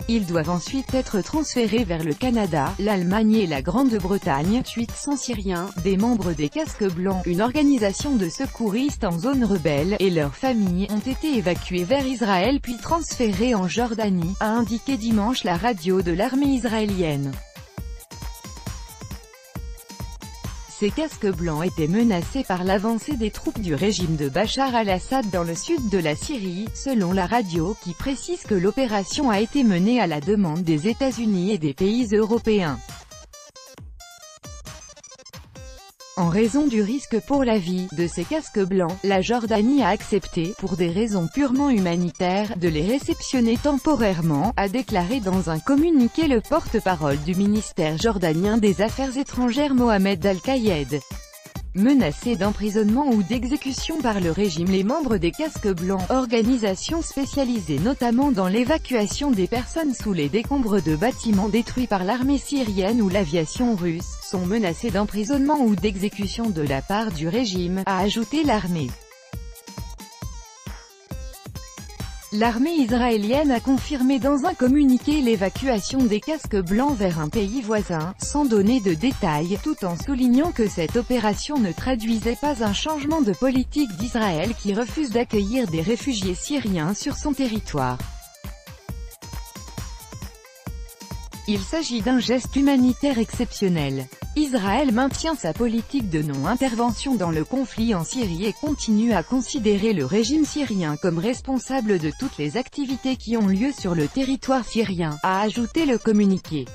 Ils doivent ensuite être transférés vers le Canada, l'Allemagne et la Grande-Bretagne. 800 Syriens, des membres des Casques Blancs, une organisation de secouristes en zone rebelle, et leurs familles, ont été évacués vers Israël puis transférés en Jordanie, a indiqué dimanche la radio de l'armée israélienne. Ces casques blancs étaient menacés par l'avancée des troupes du régime de Bachar al-Assad dans le sud de la Syrie, selon la radio, qui précise que l'opération a été menée à la demande des États-Unis et des pays européens. En raison du risque pour la vie de ces casques blancs, la Jordanie a accepté, pour des raisons purement humanitaires, de les réceptionner temporairement, a déclaré dans un communiqué le porte-parole du ministère jordanien des Affaires étrangères Mohamed Al-Kayed. Menacés d'emprisonnement ou d'exécution par le régime, les membres des Casques Blancs, organisation spécialisée notamment dans l'évacuation des personnes sous les décombres de bâtiments détruits par l'armée syrienne ou l'aviation russe, sont menacés d'emprisonnement ou d'exécution de la part du régime, a ajouté l'armée. L'armée israélienne a confirmé dans un communiqué l'évacuation des casques blancs vers un pays voisin, sans donner de détails, tout en soulignant que cette opération ne traduisait pas un changement de politique d'Israël qui refuse d'accueillir des réfugiés syriens sur son territoire. Il s'agit d'un geste humanitaire exceptionnel. Israël maintient sa politique de non-intervention dans le conflit en Syrie et continue à considérer le régime syrien comme responsable de toutes les activités qui ont lieu sur le territoire syrien, a ajouté le communiqué.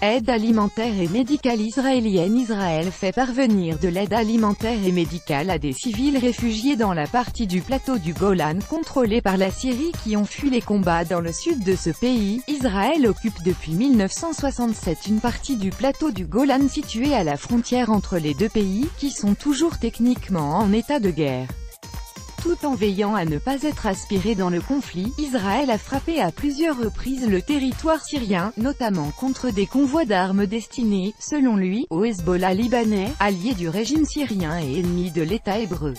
Aide alimentaire et médicale israélienne. Israël fait parvenir de l'aide alimentaire et médicale à des civils réfugiés dans la partie du plateau du Golan contrôlée par la Syrie qui ont fui les combats dans le sud de ce pays. Israël occupe depuis 1967 une partie du plateau du Golan située à la frontière entre les deux pays, qui sont toujours techniquement en état de guerre. Tout en veillant à ne pas être aspiré dans le conflit, Israël a frappé à plusieurs reprises le territoire syrien, notamment contre des convois d'armes destinés, selon lui, au Hezbollah libanais, allié du régime syrien et ennemi de l'État hébreu.